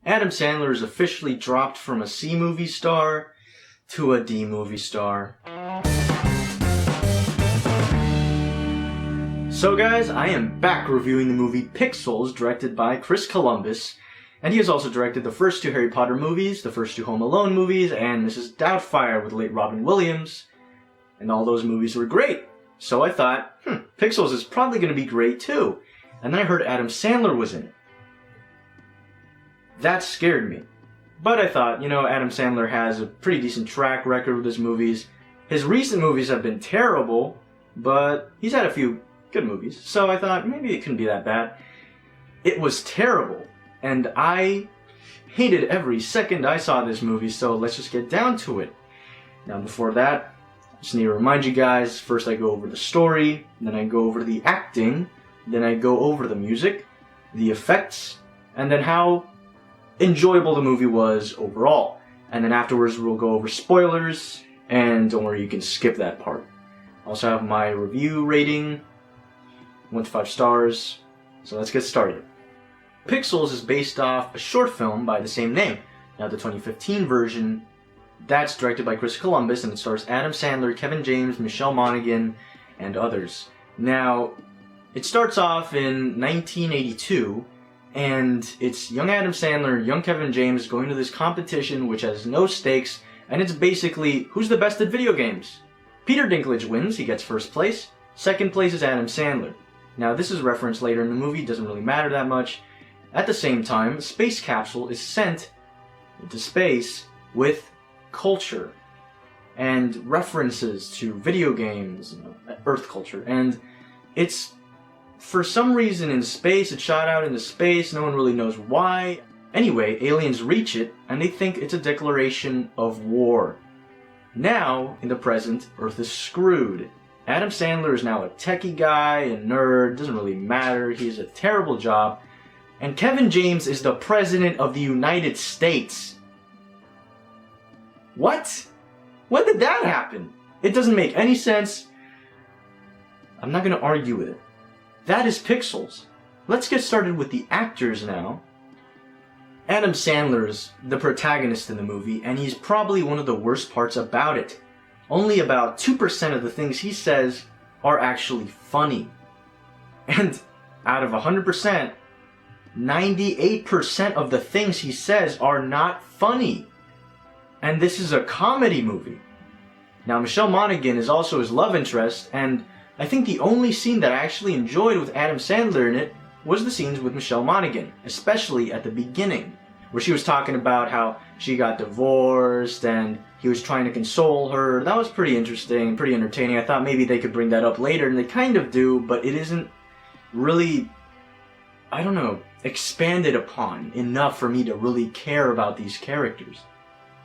Adam Sandler is officially dropped from a C movie star to a D movie star. So guys, I am back reviewing the movie Pixels, directed by Chris Columbus, and he has also directed the first 2 Harry Potter movies, the first 2 Home Alone movies, and Mrs. Doubtfire with the late Robin Williams, and all those movies were great. So I thought, Pixels is probably going to be great too. And then I heard Adam Sandler was in it. That scared me. But I thought, Adam Sandler has a pretty decent track record with his movies. His recent movies have been terrible, but he's had a few good movies. So I thought, maybe it couldn't be that bad. It was terrible. And I hated every second I saw this movie, so let's just get down to it. Now before that, I just need to remind you guys, first I go over the story, then I go over the acting, then I go over the music, the effects, and then how enjoyable the movie was overall. And then afterwards we'll go over spoilers, and don't worry, you can skip that part. I also have my review rating, 1 to 5 stars, so let's get started. Pixels is based off a short film by the same name. Now the 2015 version, that's directed by Chris Columbus, and it stars Adam Sandler, Kevin James, Michelle Monaghan, and others. Now, it starts off in 1982, and it's young Adam Sandler, young Kevin James going to this competition which has no stakes, and it's basically, who's the best at video games? Peter Dinklage wins, he gets first place. Second place is Adam Sandler. Now, this is referenced later in the movie, doesn't really matter that much. At the same time, a space capsule is sent into space with culture and references to video games, Earth culture, and it's, for some reason in space, it's shot out into space, no one really knows why. Anyway, aliens reach it, and they think it's a declaration of war. Now, in the present, Earth is screwed. Adam Sandler is now a techie guy, a nerd, doesn't really matter, he has a terrible job, and Kevin James is the President of the United States. What? When did that happen? It doesn't make any sense. I'm not going to argue with it. That is Pixels. Let's get started with the actors now. Adam Sandler's the protagonist in the movie, and he's probably one of the worst parts about it. Only about 2% of the things he says are actually funny. And out of 100%, 98% of the things he says are not funny. And this is a comedy movie. Now, Michelle Monaghan is also his love interest, and I think the only scene that I actually enjoyed with Adam Sandler in it was the scenes with Michelle Monaghan, especially at the beginning, where she was talking about how she got divorced and he was trying to console her. That was pretty interesting, pretty entertaining. I thought maybe they could bring that up later, and they kind of do, but it isn't really, I don't know, expanded upon enough for me to really care about these characters.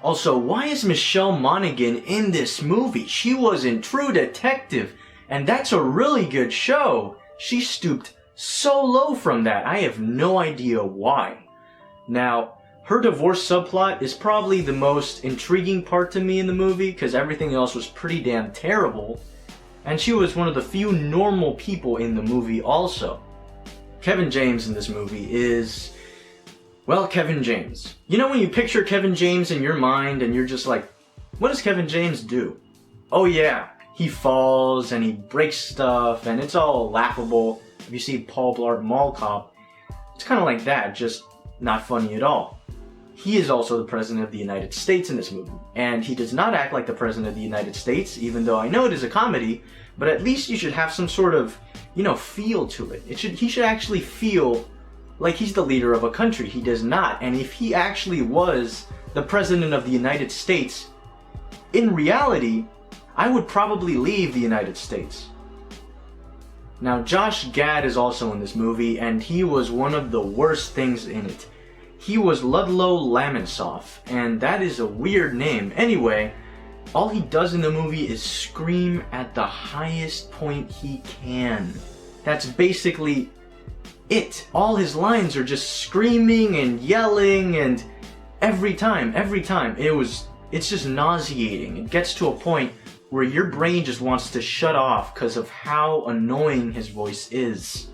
Also, why is Michelle Monaghan in this movie? She was in True Detective, and that's a really good show. She stooped so low from that. I have no idea why. Now, her divorce subplot is probably the most intriguing part to me in the movie, because everything else was pretty damn terrible. And she was one of the few normal people in the movie also. Kevin James in this movie is, well, Kevin James. You know when you picture Kevin James in your mind and you're just like, what does Kevin James do? Oh yeah, he falls and he breaks stuff and it's all laughable. If you see Paul Blart Mall Cop, it's kind of like that, just not funny at all. He is also the President of the United States in this movie, and he does not act like the President of the United States, even though I know it is a comedy, but at least you should have some sort of, feel to it. He should actually feel like he's the leader of a country. He does not, and if he actually was the President of the United States, in reality, I would probably leave the United States. Now, Josh Gad is also in this movie, and he was one of the worst things in it. He was Ludlow Lamonsoff, and that is a weird name. Anyway, all he does in the movie is scream at the highest point he can. That's basically it. All his lines are just screaming and yelling, and every time, it's just nauseating. It gets to a point where your brain just wants to shut off because of how annoying his voice is.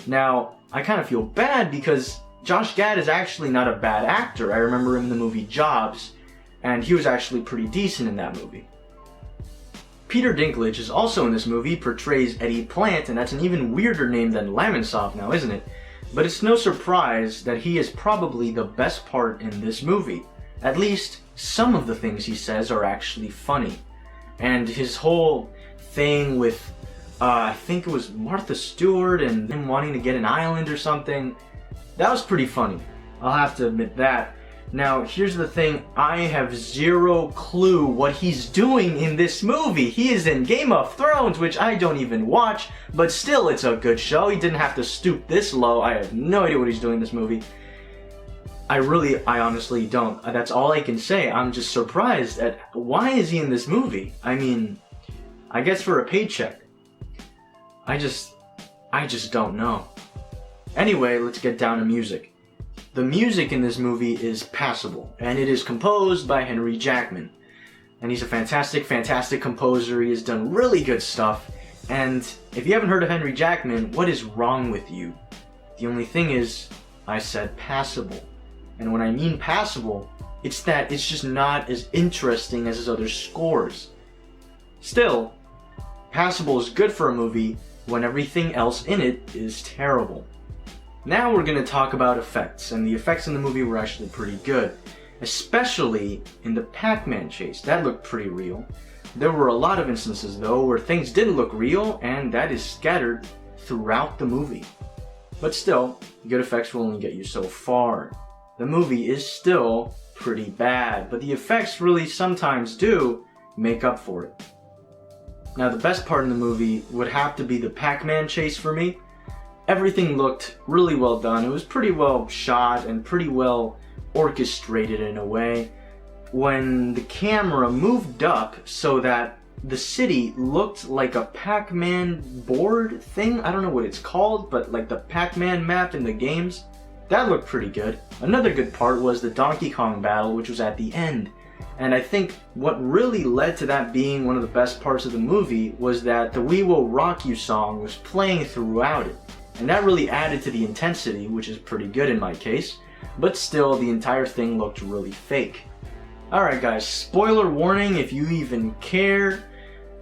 Now, I kind of feel bad because Josh Gad is actually not a bad actor. I remember him in the movie Jobs, and he was actually pretty decent in that movie. Peter Dinklage is also in this movie, portrays Eddie Plant, and that's an even weirder name than Lamonsoff now, isn't it? But it's no surprise that he is probably the best part in this movie. At least, some of the things he says are actually funny. And his whole thing with, I think it was Martha Stewart and him wanting to get an island or something, that was pretty funny. I'll have to admit that. Now, here's the thing, I have zero clue what he's doing in this movie. He is in Game of Thrones, which I don't even watch, but still it's a good show. He didn't have to stoop this low. I have no idea what he's doing in this movie. I honestly don't. That's all I can say. I'm just surprised at why is he in this movie? I mean, I guess for a paycheck. I just don't know. Anyway, let's get down to music. The music in this movie is passable, and it is composed by Henry Jackman. And he's a fantastic, fantastic composer. He has done really good stuff. And if you haven't heard of Henry Jackman, what is wrong with you? The only thing is, I said passable. And when I mean passable, it's that it's just not as interesting as his other scores. Still, passable is good for a movie when everything else in it is terrible. Now we're going to talk about effects, and the effects in the movie were actually pretty good. Especially in the Pac-Man chase. That looked pretty real. There were a lot of instances though where things didn't look real, and that is scattered throughout the movie. But still, good effects will only get you so far. The movie is still pretty bad, but the effects really sometimes do make up for it. Now the best part in the movie would have to be the Pac-Man chase for me. Everything looked really well done. It was pretty well shot and pretty well orchestrated in a way. When the camera moved up so that the city looked like a Pac-Man board thing, I don't know what it's called, but like the Pac-Man map in the games, that looked pretty good. Another good part was the Donkey Kong battle, which was at the end. And I think what really led to that being one of the best parts of the movie was that the We Will Rock You song was playing throughout it. And that really added to the intensity, which is pretty good in my case. But still, the entire thing looked really fake. Alright guys, spoiler warning if you even care.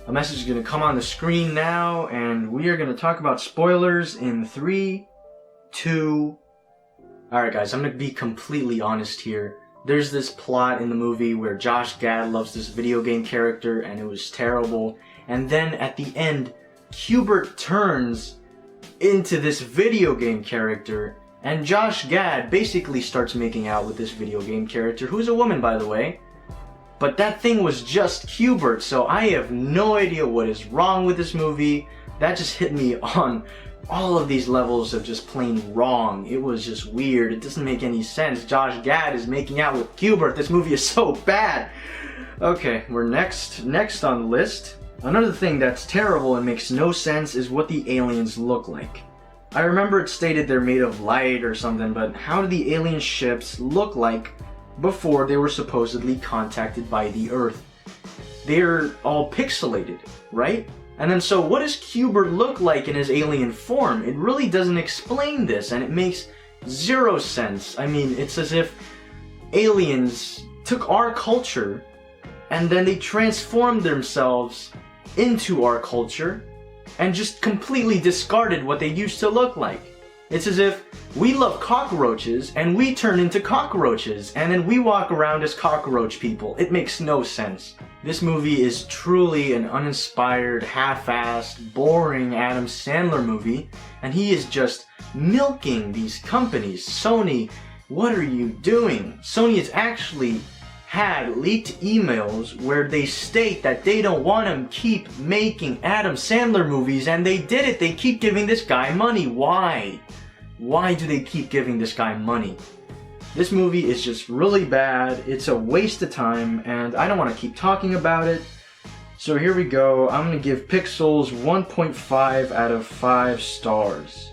A message is going to come on the screen now, and we are going to talk about spoilers in 3, 2... Alright guys, I'm going to be completely honest here. There's this plot in the movie where Josh Gad loves this video game character, and it was terrible. And then at the end, Q*bert turns into this video game character, and Josh Gad basically starts making out with this video game character, who's a woman by the way. But that thing was just Q*bert, so I have no idea what is wrong with this movie. That just hit me on all of these levels of just plain wrong. It was just weird. It doesn't make any sense. Josh Gad is making out with Q*bert. This movie is so bad. Okay, we're next on the list. Another thing that's terrible and makes no sense is what the aliens look like. I remember it stated they're made of light or something, but how do the alien ships look like before they were supposedly contacted by the Earth? They're all pixelated, right? And then so what does Q*bert look like in his alien form? It really doesn't explain this, and it makes zero sense. I mean, it's as if aliens took our culture and then they transformed themselves into our culture and just completely discarded what they used to look like. It's as if we love cockroaches and we turn into cockroaches and then we walk around as cockroach people. It makes no sense. This movie is truly an uninspired, half-assed, boring Adam Sandler movie, and he is just milking these companies. Sony, what are you doing? Sony has actually had leaked emails where they state that they don't want to keep making Adam Sandler movies, and they did it. They keep giving this guy money. Why? Why do they keep giving this guy money? This movie is just really bad. It's a waste of time, and I don't want to keep talking about it. So here we go. I'm going to give Pixels 1.5 out of 5 stars.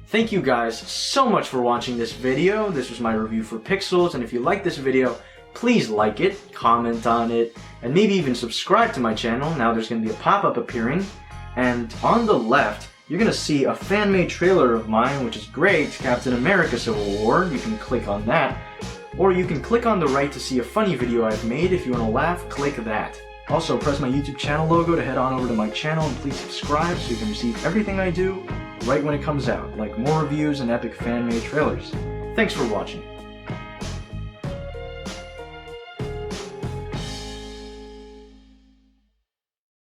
Thank you guys so much for watching this video. This was my review for Pixels, and if you like this video, please like it, comment on it, and maybe even subscribe to my channel. Now there's going to be a pop-up appearing, and on the left, you're gonna see a fan-made trailer of mine, which is great, Captain America Civil War. You can click on that. Or you can click on the right to see a funny video I've made. If you wanna laugh, click that. Also, press my YouTube channel logo to head on over to my channel, and please subscribe so you can receive everything I do right when it comes out, like more reviews and epic fan-made trailers. Thanks for watching.